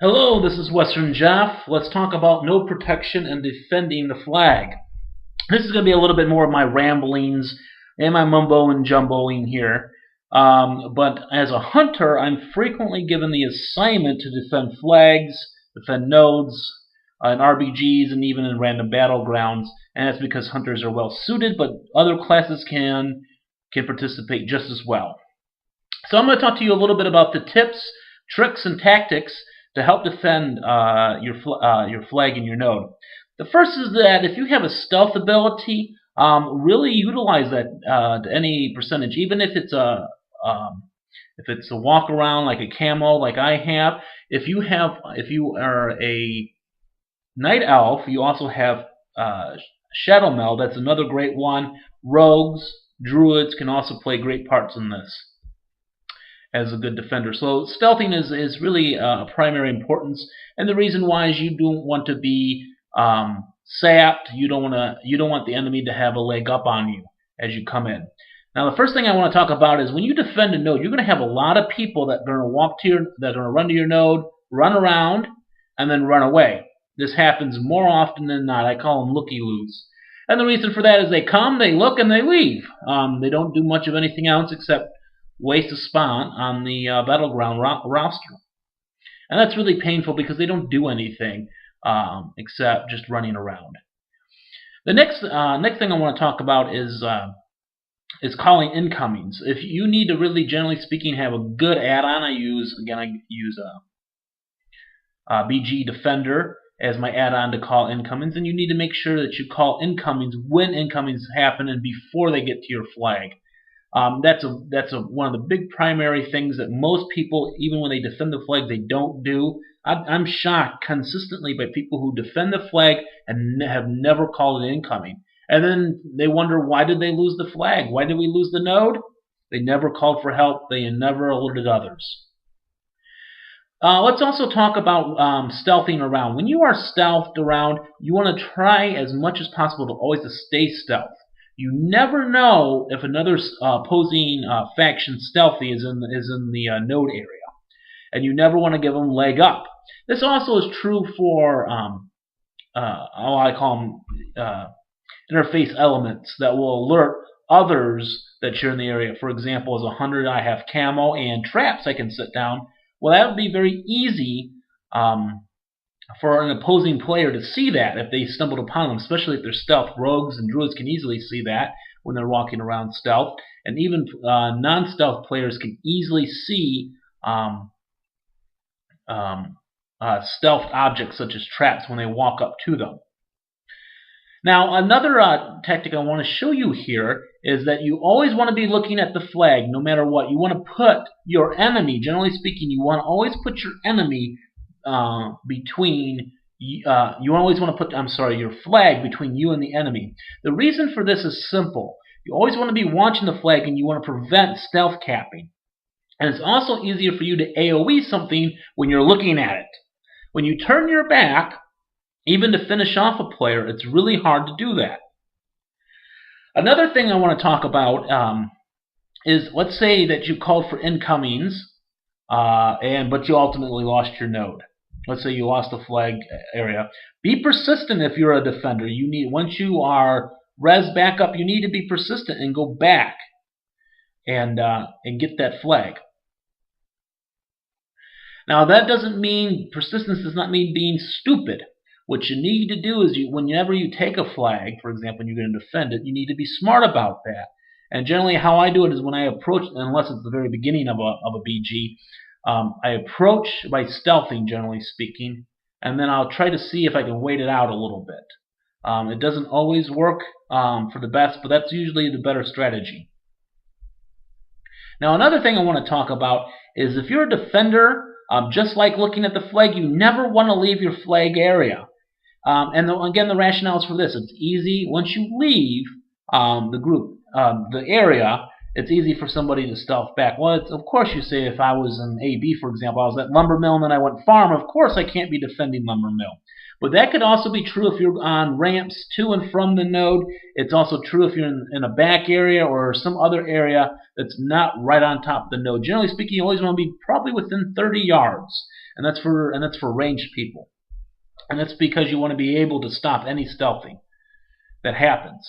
Hello, this is Western Jeff. Let's talk about node protection and defending the flag. This is going to be a little bit more of my ramblings and my mumbo and jumboing here. But as a hunter, I'm frequently given the assignment to defend flags, defend nodes, in RBGs, and even in random battlegrounds. And that's because hunters are well suited, but other classes can participate just as well. So I'm going to talk to you a little bit about the tips, tricks, and tactics to help defend your flag and your node. The first is that if you have a stealth ability, really utilize that to any percentage, even if it's a walk around like a camo like I have. If you are a night elf, you also have Shadow Meld. That's another great one. Rogues, druids can also play great parts in this as a good defender. So stealthing is really a primary importance, and the reason why is you don't want to be sapped. You don't want the enemy to have a leg up on you as you come in. Now, the first thing I want to talk about is when you defend a node, you're going to have a lot of people that are going to run to your node, run around, and then run away. This happens more often than not. I call them looky-loos. And the reason for that is they come, they look, and they leave. They don't do much of anything else except waste a spawn on the battleground roster. And that's really painful because they don't do anything except just running around. The next thing I want to talk about is calling incomings. If you need to really, generally speaking, have a good add-on, I use BG Defender as my add-on to call incomings, and you need to make sure that you call incomings when incomings happen and before they get to your flag. That's one of the big primary things that most people, even when they defend the flag, they don't do. I'm shocked consistently by people who defend the flag and have never called it incoming. And then they wonder, why did they lose the flag? Why did we lose the node? They never called for help. They never alerted others. Let's also talk about stealthing around. When you are stealthed around, you want to try as much as possible to always stay stealth. You never know if another opposing faction stealthy is in the node area, and you never want to give them leg up. This also is true for I call them interface elements that will alert others that you're in the area. For example, as a hunter, I have camo and traps I can sit down. Well, that would be very easy for an opposing player to see that if they stumbled upon them, especially if they're stealth. Rogues and druids can easily see that when they're walking around stealth, and even non-stealth players can easily see stealth objects such as traps when they walk up to them. Now, another tactic I want to show you here is that you always want to be looking at the flag no matter what. You want to put your enemy, generally speaking, you want to always put your enemy between you always want to put your flag between you and the enemy. The reason for this is simple. You always want to be watching the flag, and you want to prevent stealth capping. And it's also easier for you to AoE something when you're looking at it. When you turn your back, even to finish off a player, it's really hard to do that. Another thing I want to talk about is, let's say that you called for incomings, but you ultimately lost your node. Let's say you lost the flag area. Be persistent if you're a defender. Once you are res back up, you need to be persistent and go back and get that flag. Now, that doesn't mean persistence does not mean being stupid. What you need to do is, whenever you take a flag, for example, and you're going to defend it, you need to be smart about that. And generally, how I do it is when I approach, unless it's the very beginning of a BG, I approach by stealthing, generally speaking, and then I'll try to see if I can wait it out a little bit. It doesn't always work for the best, but that's usually the better strategy. Now, another thing I want to talk about is if you're a defender, just like looking at the flag, you never want to leave your flag area. Again, the rationale is for this. It's easy. Once you leave the area, it's easy for somebody to stealth back. Well, of course, you say if I was an AB, for example, I was at Lumber Mill and then I went farm, of course I can't be defending Lumber Mill. But that could also be true if you're on ramps to and from the node. It's also true if you're in a back area or some other area that's not right on top of the node. Generally speaking, you always want to be probably within 30 yards. and that's for ranged people, and that's because you want to be able to stop any stealthing that happens.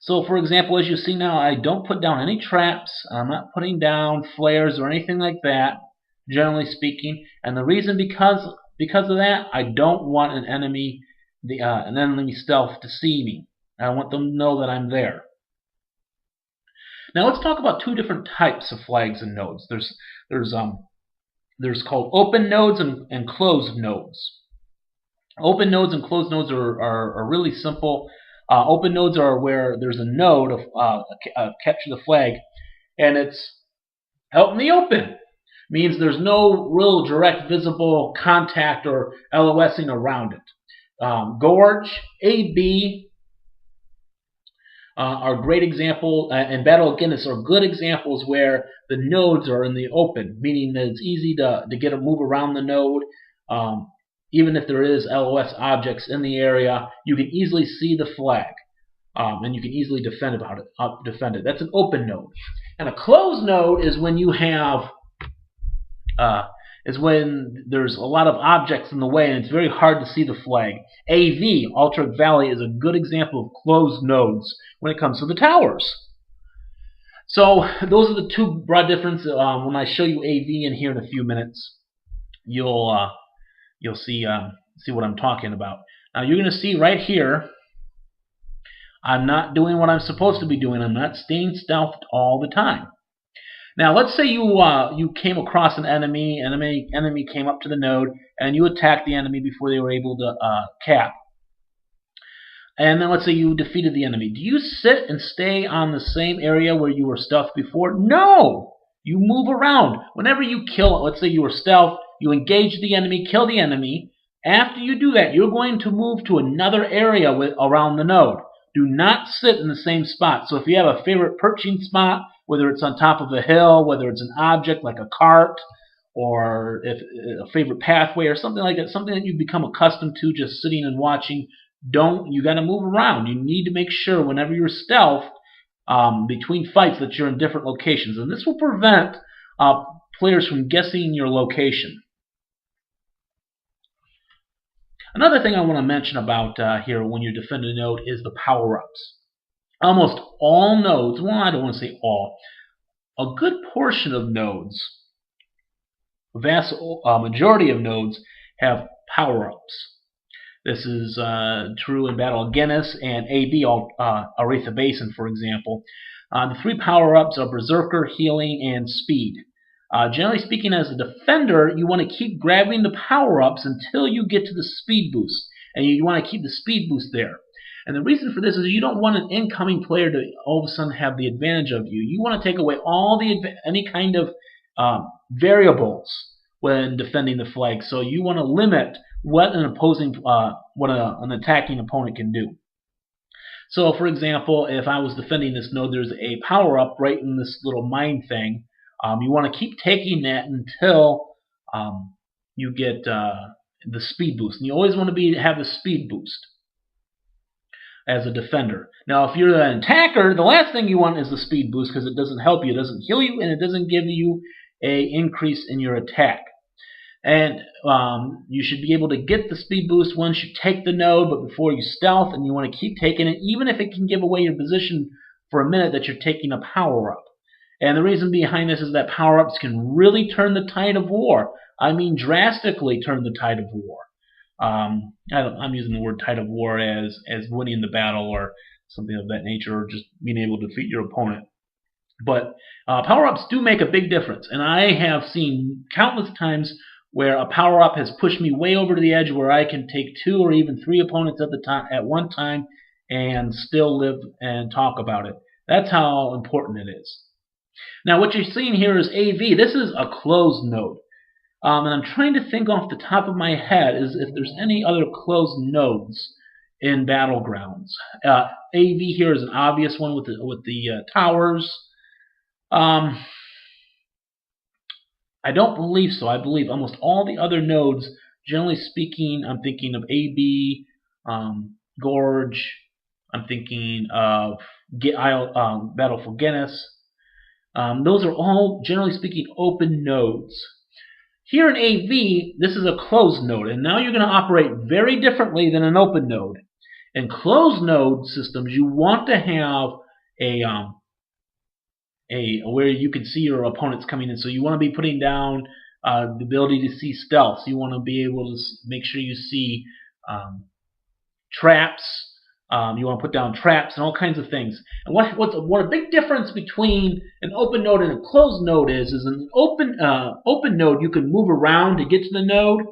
So, for example, as you see now, I don't put down any traps. I'm not putting down flares or anything like that, generally speaking. And the reason because of that, I don't want an enemy stealth to see me. I want them to know that I'm there. Now let's talk about two different types of flags and nodes. There's called open nodes and closed nodes. Open nodes and closed nodes are really simple. Open nodes are where there's a node of capture the flag, and it's out in the open. Means there's no real direct visible contact or LOSing around it. Gorge, AB are great example, and Battle of Guinness are good examples where the nodes are in the open, meaning that it's easy to get a move around the node. Even if there is LOS objects in the area, you can easily see the flag, and you can easily defend it. That's an open node. And a closed node is when you have when there's a lot of objects in the way and it's very hard to see the flag. AV, Alterac Valley, is a good example of closed nodes when it comes to the towers. So those are the two broad differences. When I show you AV in here in a few minutes, you'll see what I'm talking about. Now you're going to see right here, I'm not doing what I'm supposed to be doing. I'm not staying stealthed all the time. Now let's say you came across an enemy came up to the node, and you attacked the enemy before they were able to cap. And then let's say you defeated the enemy. Do you sit and stay on the same area where you were stealthed before? No! You move around. Whenever you kill, let's say you were stealthed, you engage the enemy, kill the enemy. After you do that, you're going to move to another area around the node. Do not sit in the same spot. So if you have a favorite perching spot, whether it's on top of a hill, whether it's an object like a cart, or if a favorite pathway or something like that, something that you've become accustomed to just sitting and watching, you got to move around. You need to make sure whenever you're stealthed between fights that you're in different locations. And this will prevent players from guessing your location. Another thing I want to mention about here when you're defending a node is the power-ups. Almost all nodes, well, I don't want to say all, a good portion of nodes, a vast majority of nodes have power-ups. This is true in Battle of Guinness and AB, Aretha Basin, for example. The three power-ups are Berserker, Healing, and Speed. Generally speaking, as a defender, you want to keep grabbing the power-ups until you get to the speed boost, and you want to keep the speed boost there. And the reason for this is you don't want an incoming player to all of a sudden have the advantage of you. You want to take away any kind of variables when defending the flag. So you want to limit what an attacking opponent can do. So, for example, if I was defending this node, there's a power-up right in this little mine thing. You want to keep taking that until you get the speed boost. And you always want to have the speed boost as a defender. Now, if you're an attacker, the last thing you want is the speed boost because it doesn't help you, it doesn't heal you, and it doesn't give you an increase in your attack. And you should be able to get the speed boost once you take the node, but before you stealth, and you want to keep taking it, even if it can give away your position for a minute that you're taking a power-up. And the reason behind this is that power-ups can really turn the tide of war. I mean drastically turn the tide of war. I'm using the word tide of war as winning the battle or something of that nature, or just being able to defeat your opponent. But power-ups do make a big difference, and I have seen countless times where a power-up has pushed me way over to the edge where I can take 2 or even 3 opponents at one time and still live and talk about it. That's how important it is. Now what you're seeing here is AV. This is a closed node. And I'm trying to think off the top of my head if there's any other closed nodes in Battlegrounds. AV here is an obvious one with the towers. I don't believe so. I believe almost all the other nodes, generally speaking, I'm thinking of AB, Gorge, I'm thinking of Battle for Guinness. Those are all, generally speaking, open nodes. Here in AV, this is a closed node, and now you're going to operate very differently than an open node. In closed node systems, you want to have where you can see your opponents coming in. So you want to be putting down the ability to see stealth. You want to be able to make sure you see traps. You want to put down traps and all kinds of things. And what a big difference between an open node and a closed node is an open node you can move around to get to the node.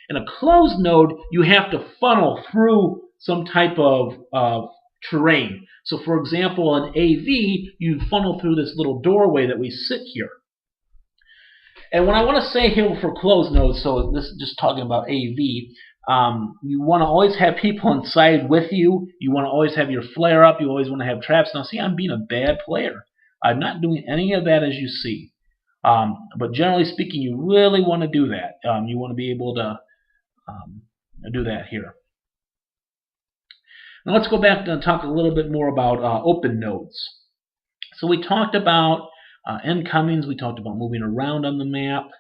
In a closed node, you have to funnel through some type of terrain. So for example, in AV, you funnel through this little doorway that we sit here. And what I want to say here for closed nodes, so this is just talking about AV, you want to always have people inside with you. You want to always have your flare up. You always want to have traps. Now see, I'm being a bad player. I'm not doing any of that, as you see. But generally speaking, you really want to do that. You want to be able to do that here. Now let's go back and talk a little bit more about open nodes. So we talked about incomings. We talked about moving around on the map.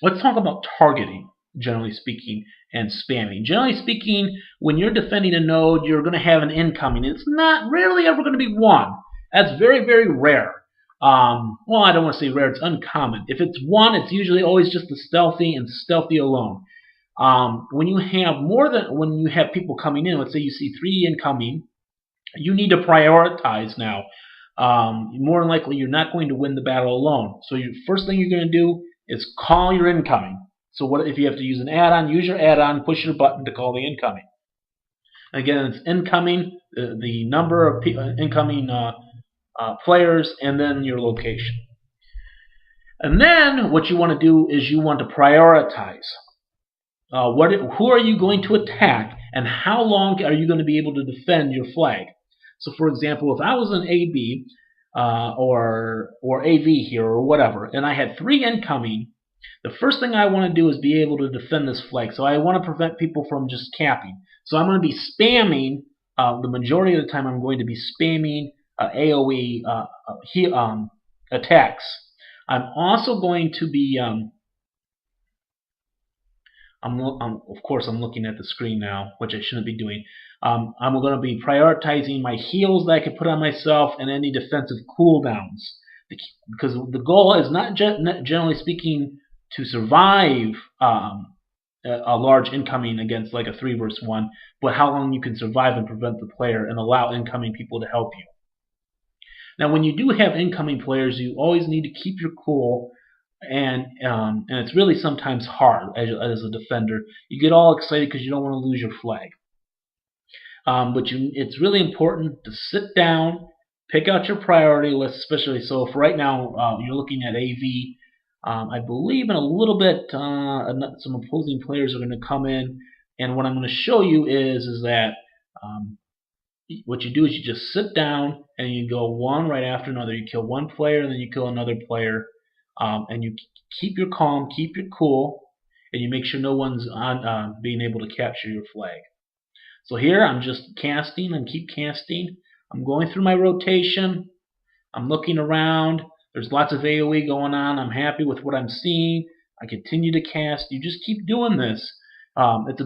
Let's talk about targeting, generally speaking, and spamming. Generally speaking, when you're defending a node, you're going to have an incoming. It's not really ever going to be one. That's very, very rare. Well, I don't want to say rare. It's uncommon. If it's one, it's usually always just the stealthy and stealthy alone. When you have people coming in, let's say you see 3 incoming, you need to prioritize now. More than likely, you're not going to win the battle alone. So your first thing you're going to do is call your incoming. So what if you have to use an add-on? Use your add-on, push your button to call the incoming. Again, it's incoming, the number of incoming players, and then your location. And then what you want to do is you want to prioritize. Who are you going to attack, and how long are you going to be able to defend your flag? So, for example, if I was an AB or AV here or whatever, and I had 3 incoming, the first thing I want to do is be able to defend this flag. So I want to prevent people from just capping. So I'm going to be spamming, the majority of the time I'm going to be spamming AoE attacks. I'm also going to be of course, I'm looking at the screen now, which I shouldn't be doing. I'm going to be prioritizing my heals that I can put on myself and any defensive cooldowns. Because the goal is not generally speaking to survive a large incoming against like a 3 versus 1, but how long you can survive and prevent the player and allow incoming people to help you. Now, when you do have incoming players, you always need to keep your cool. And it's really sometimes hard as a defender. You get all excited because you don't want to lose your flag. But it's really important to sit down, pick out your priority list, especially so if right now you're looking at AV. I believe in a little bit some opposing players are going to come in, and what I'm going to show you is that what you do is you just sit down and you go one right after another. You kill one player and then you kill another player. And you keep your calm, keep your cool, and you make sure no one's being able to capture your flag. So here I'm just casting and keep casting. I'm going through my rotation. I'm looking around. There's lots of AoE going on. I'm happy with what I'm seeing. I continue to cast. You just keep doing this. It's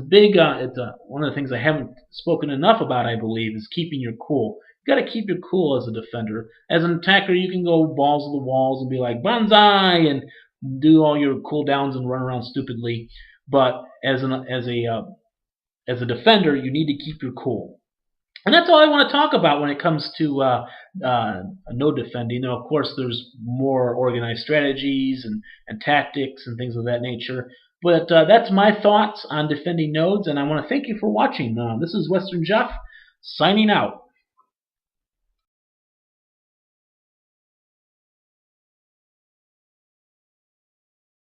one of the things I haven't spoken enough about, I believe, is keeping your cool. You got to keep your cool as a defender. As an attacker, you can go balls to the walls and be like banzai and do all your cooldowns and run around stupidly. But as a defender, you need to keep your cool. And that's all I want to talk about when it comes to node defending. Now, of course, there's more organized strategies and tactics and things of that nature. But that's my thoughts on defending nodes, and I want to thank you for watching. This is Western Jeff, signing out.